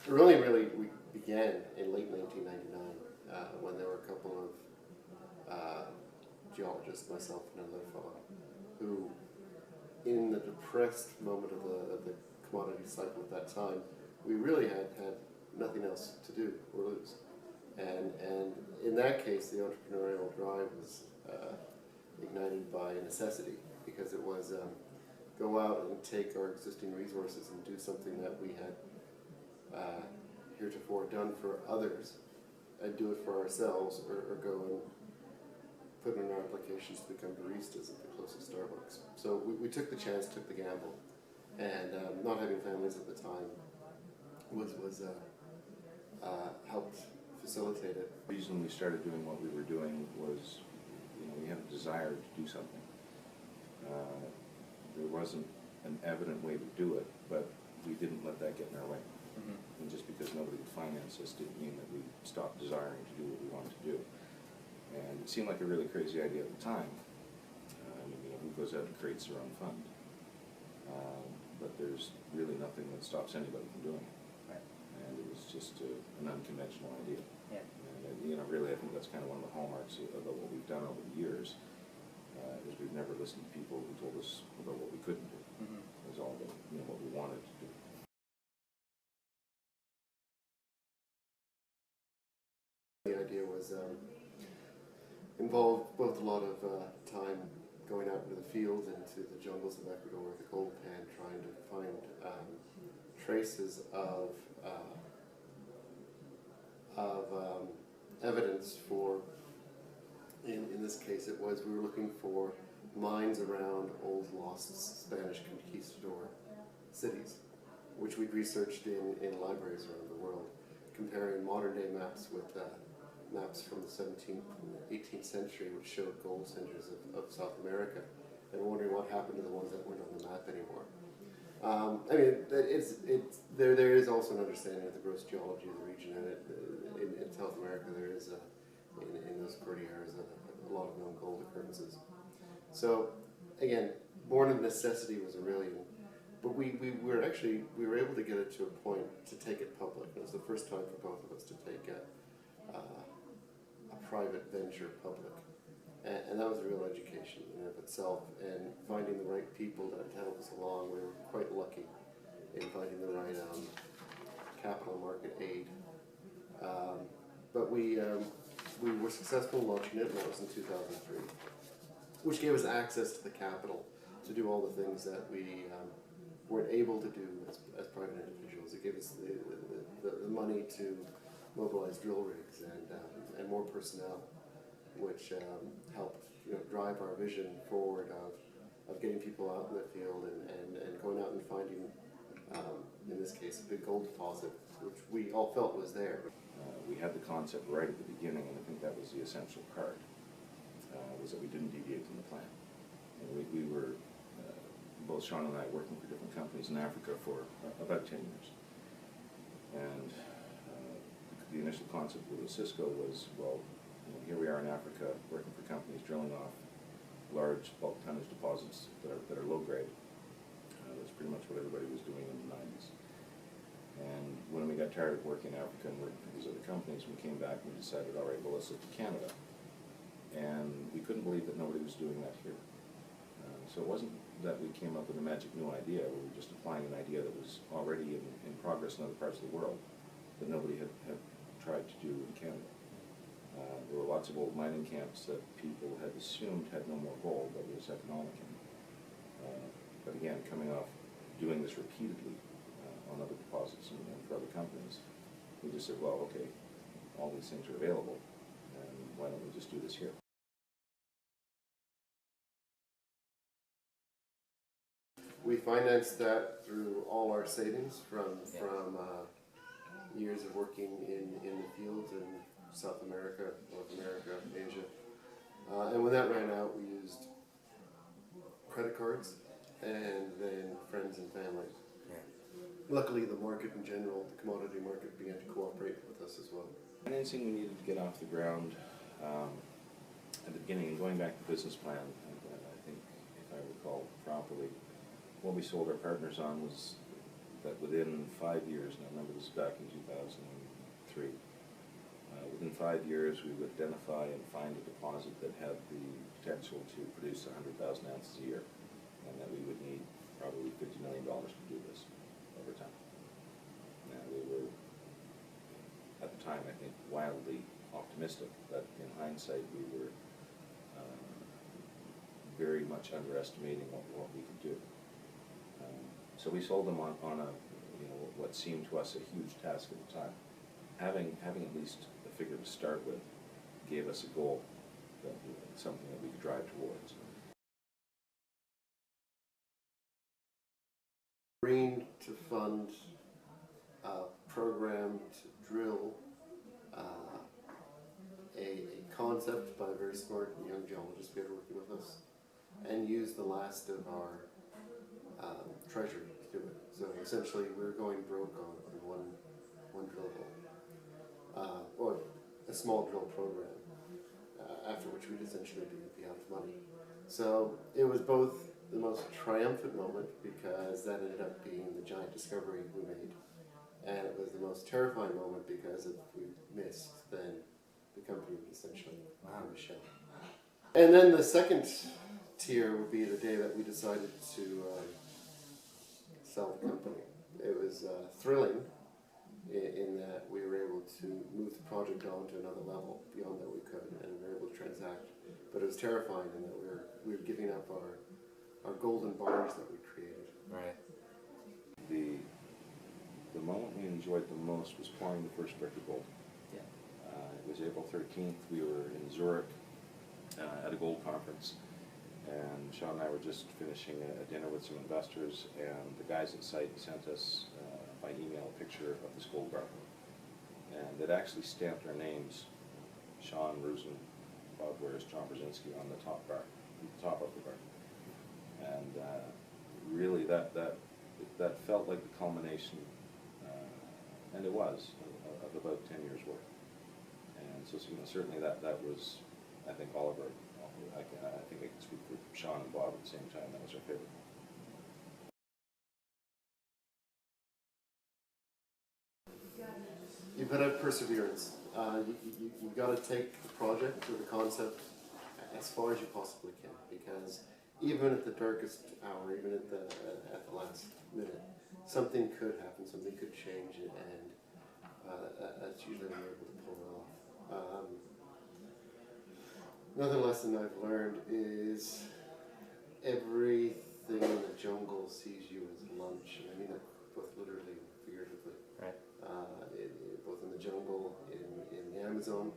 We began in late 1999 when there were a couple of geologists, myself and another fellow, who, in the depressed moment of the commodity cycle at that time, we really had nothing else to do or lose. And in that case, the entrepreneurial drive was ignited by necessity, because it was go out and take our existing resources and do something that we had heretofore done for others, and do it for ourselves, or go and put in our applications to become baristas at the closest Starbucks. So we took the chance, took the gamble, and not having families at the time was helped facilitate it. The reason we started doing what we were doing was, we had a desire to do something. There wasn't an evident way to do it, but we didn't let that get in our way. Mm-hmm. And just because nobody would finance us didn't mean that we stopped desiring to do what we wanted to do. And it seemed like a really crazy idea at the time. Who goes out and creates their own fund? But there's really nothing that stops anybody from doing it. Right. And it was just an unconventional idea. Yeah. And really, I think that's kind of one of the hallmarks about what we've done over the years. Is we've never listened to people who told us about what we couldn't do. Mm-hmm. It was all about what we wanted to do. The idea was involved both a lot of time going out into the fields, into the jungles of Ecuador, the gold pan, trying to find traces of evidence for, in this case it was, we were looking for mines around old lost Spanish conquistador cities, which we'd researched in libraries around the world, comparing modern day maps with maps from the 17th and 18th century, which showed gold centers of South America, and wondering what happened to the ones that weren't on the map anymore. There is also an understanding of the gross geology of the region, and in South America there is, in those cordilleras, a lot of known gold occurrences. So, again, born of necessity was Aurelian, but we were able to get it to a point to take it public. It was the first time for both of us to take a private venture public, and that was a real education in and of itself, and finding the right people to help us along. We were quite lucky in finding the right capital market aid, but we were successful in launching it, and that was in 2003, which gave us access to the capital to do all the things that we weren't able to do as private individuals. It gave us the money to mobilize drill rigs and more personnel, which helped drive our vision forward of getting people out in the field and going out and finding, in this case, a big gold deposit, which we all felt was there. We had the concept right at the beginning, and I think that was the essential part, was that we didn't deviate from the plan. And we were, both Sean and I, working for different companies in Africa for about 10 years. And the initial concept with Cisco was, well, here we are in Africa working for companies drilling off large bulk tonnage deposits that are low grade. That's pretty much what everybody was doing in the 90s. And when we got tired of working in Africa and working for these other companies, we came back and we decided, all right, well, let's look to Canada. And we couldn't believe that nobody was doing that here. So it wasn't that we came up with a magic new idea. We were just applying an idea that was already in progress in other parts of the world that nobody had tried to do in Canada. There were lots of old mining camps that people had assumed had no more gold, but was economic in. But again, coming off doing this repeatedly on other deposits and for other companies, we just said, well, okay, all these things are available, and why don't we just do this here? We financed that through all our savings from years of working in the fields in South America, North America, Asia. And when that ran out, we used credit cards and then friends and family. Yeah. Luckily, the market in general, the commodity market, began to cooperate with us as well. Financing we needed to get off the ground at the beginning, and going back to the business plan, I think, if I recall properly, what we sold our partners on was that within 5 years, and I remember this back in 2003, within 5 years we would identify and find a deposit that had the potential to produce 100,000 ounces a year, and that we would need probably $50 million to do this over time. Now, we were, at the time, I think, wildly optimistic, but in hindsight we were very much underestimating what we could do. So we sold them on a, what seemed to us a huge task at the time. Having at least a figure to start with gave us a goal, something that we could drive towards. Green to fund a program to drill a concept by a very smart young geologist we had working with us, and use the last of our treasure to do it. So essentially we were going broke on one drill hole, or a small drill program, after which we'd essentially be out of money. So it was both the most triumphant moment because that ended up being the giant discovery we made, and it was the most terrifying moment because if we missed, then the company would essentially go to shell. And then the second tier would be the day that we decided to sell the company. It was thrilling in that we were able to move the project on to another level beyond that we could, and we were able to transact. But it was terrifying in that we were giving up our golden bars that we created. Right. The moment we enjoyed the most was pouring the first brick of gold. Yeah. It was April 13th. We were in Zurich at a gold conference, and Sean and I were just finishing a dinner with some investors, and the guys at site sent us by email a picture of this gold bar, and it actually stamped our names, Sean Rusin, Bob Wares, John Burzynski, on the top bar, the top of the bar, and really that felt like the culmination, and it was, of about 10 years' work. And so certainly that was, I think, all of our, I think I can speak for Sean and Bob at the same time, that was our favorite. You've got to have perseverance. You've got to take the project or the concept as far as you possibly can, because even at the darkest hour, even at the last minute, something could happen, something could change it, and that's usually when you're able to pull it off. Another lesson I've learned is everything in the jungle sees you as lunch, and I mean that both literally and figuratively. Right. Both in the jungle, in the Amazon,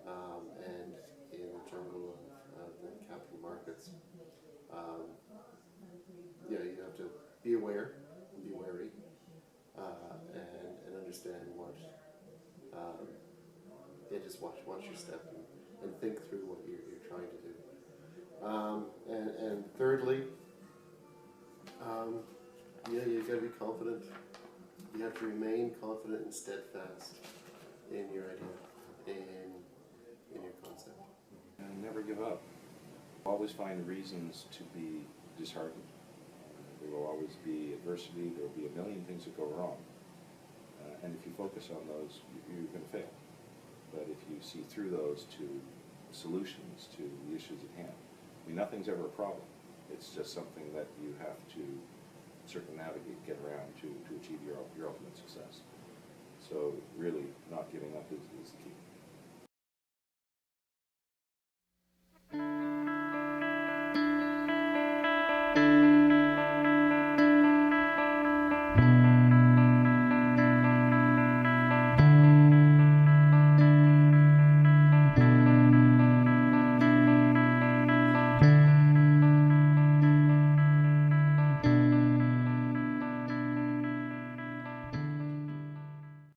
and in the jungle of the capital markets. You have to be aware and be wary, and understand what. Just watch your step and think through what you're trying to do. And thirdly, you've got to be confident. You have to remain confident and steadfast in your idea, in your concept. And never give up. Always find reasons to be disheartened. There will always be adversity, there will be a million things that go wrong. And if you focus on those, you're going to fail. But if you see through those to solutions to the issues at hand, I mean, nothing's ever a problem. It's just something that you have to circumnavigate, get around to achieve your ultimate success. So really, not giving up is the key.